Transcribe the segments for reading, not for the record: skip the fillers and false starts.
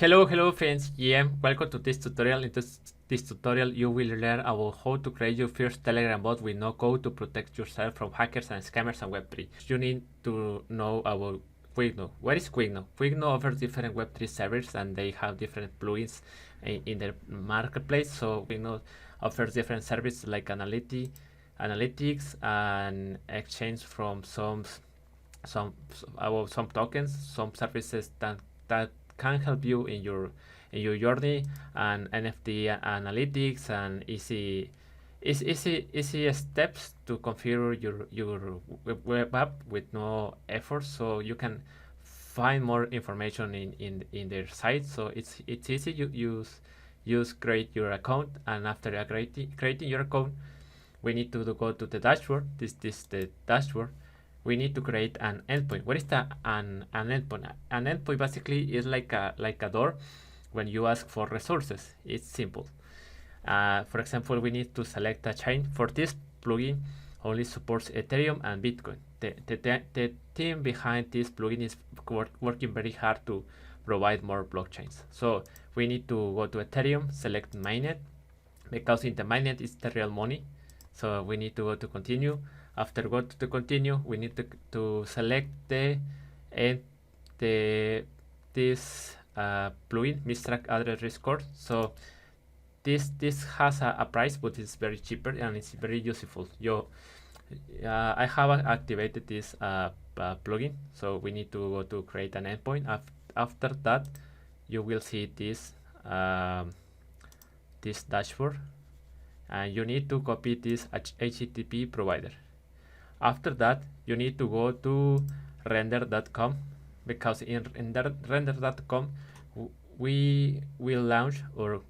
Hello friends, welcome to this tutorial. In this tutorial you will learn about how to create your first Telegram bot with no code to protect yourself from hackers and scammers on Web3. You need to know about Quigno. What is Quigno? Quigno offers different Web3 servers and they have different plugins in their marketplace. So Quigno offers different services like analytics and exchange from some tokens, some services that can help you in your journey, and NFT analytics and easy steps to configure your web app with no effort, so you can find more information in their site. So it's easy. You create your account, and after creating your account, we need to go to the dashboard. This the dashboard. We need to create an endpoint. What is an endpoint? An endpoint basically is like a door when you ask for resources. It's simple. For example, we need to select a chain. For this plugin, only supports Ethereum and Bitcoin. The team behind this plugin is working very hard to provide more blockchains. So we need to go to Ethereum, select mainnet, because in the mainnet is the real money. So we need to go to continue. After go to continue, we need to select this plugin, Mistrack Address Record. So this has a price, but it's very cheaper and it's very useful. I have activated this plugin, so we need to go to create an endpoint. After that, you will see this this dashboard, and you need to copy this HTTP provider. After that, you need to go to render.com, because in render.com we will launch our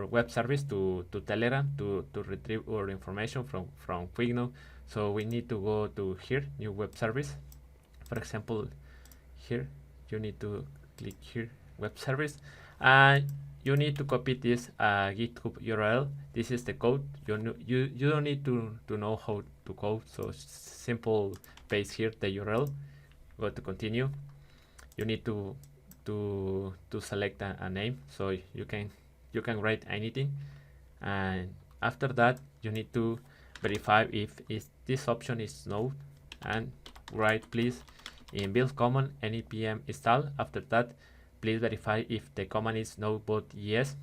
web service to Telegram to retrieve our information from Quigno. So we need to go to here, new web service. For example, here you need to click here, web service, and you need to copy this GitHub URL. This is the code. You don't need to know how to code, so simple. Paste here the URL, go to continue. You need to select a name, so you can write anything, and after that you need to verify if this option is no, and write please in build command npm install. After that, please verify if the command is no but yes.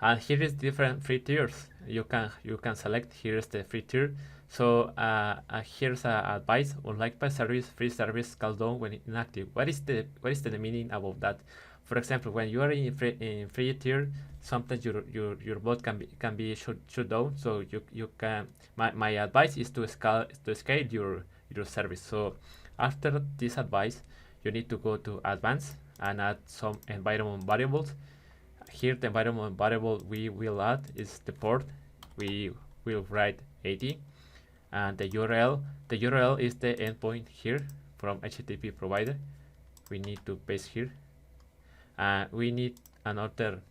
And here is different free tiers. You can select. Here is the free tier. So here's advice: unlike by service, free service calls down when inactive. What is the meaning about that? For example, when you are in free tier, sometimes your bot can be shut down. So you can. My advice is to scale your service. So after this advice, you need to go to advanced and add some environment variables. Here the environment variable we will add is the port. We will write 80, and the URL is the endpoint here from HTTP provider. We need to paste here. We need another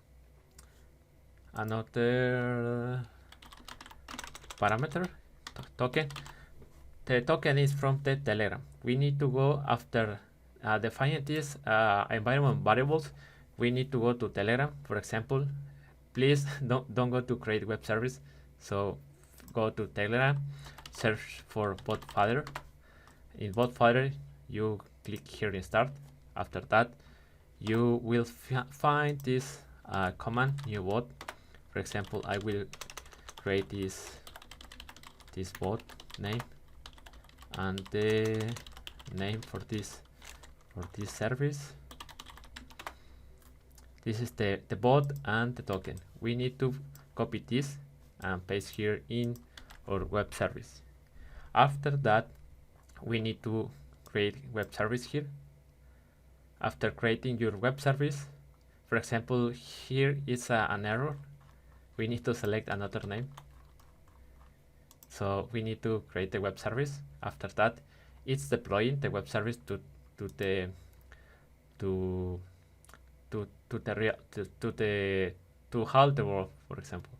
parameter token. The token is from the Telegram. We need to go after defining these environment variables. We need to go to Telegram. For example, please don't go to create web service. So go to Telegram, search for botfather. In botfather, you click here in start. After that, you will find this command, new bot. For example, I will create this bot name and the name for this service. This is the bot and the token. We need to copy this and paste here in our web service. After that, we need to create web service here. After creating your web service, for example, here is an error. We need to select another name. So we need to create the web service. After that, it's deploying the web service to halt the world, for example.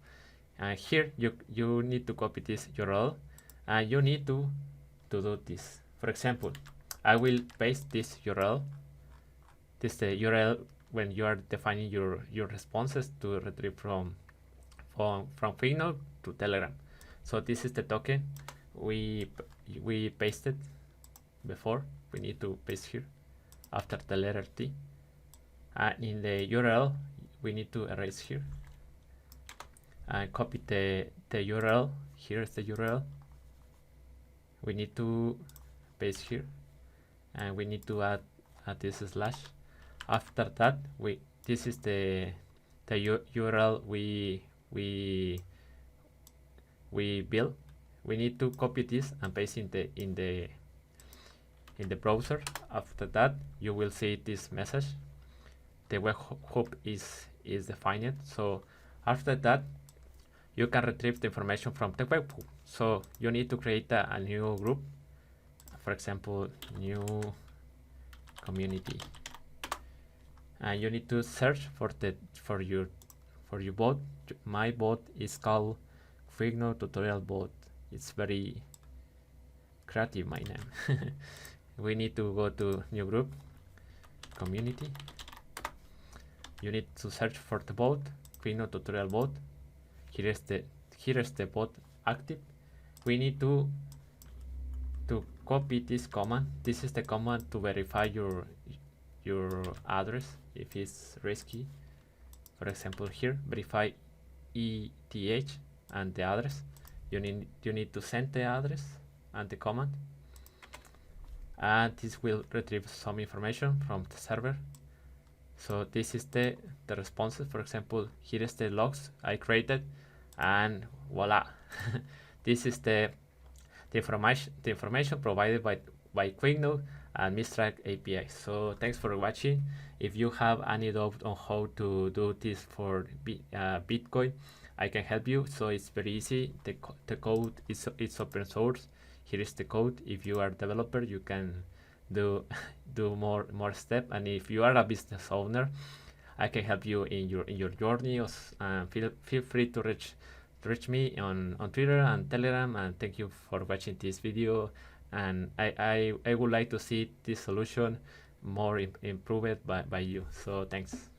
And here you need to copy this URL, and you need to do this. For example, I will paste this URL. This is the URL when you are defining your responses to retrieve from Quicknote to Telegram. So this is the token we pasted before. We need to paste here after the letter T. And in the URL, we need to erase here and copy the URL. Here is the URL. We need to paste here, and we need to add this slash. After that, this is the URL we build. We need to copy this and paste in the browser. After that, you will see this message. The webhook is defined. So after that, you can retrieve the information from the webhook. So you need to create a new group. For example, new community, and you need to search for your bot. My bot is called Quicknote tutorial bot. It's very creative, my name. We need to go to new group, community. You need to search for the bot, Quicknote tutorial bot. Here is the bot active. We need to copy this command. This is the command to verify your address if it's risky. For example, here verifyETH and the address. You need to send the address and the command, and this will retrieve some information from the server. So this is the responses. For example, here is the logs I created, and voila. This is the information provided by Quicknote and Mistral API. So thanks for watching. If you have any doubt on how to do this for Bitcoin, I can help you. So it's very easy. The code is open source. Here is the code. If you are a developer, you can do more step. And if you are a business owner, I can help you in your journey. Feel free to reach me on Twitter and Telegram. And thank you for watching this video. And I would like to see this solution more improved by you. So thanks.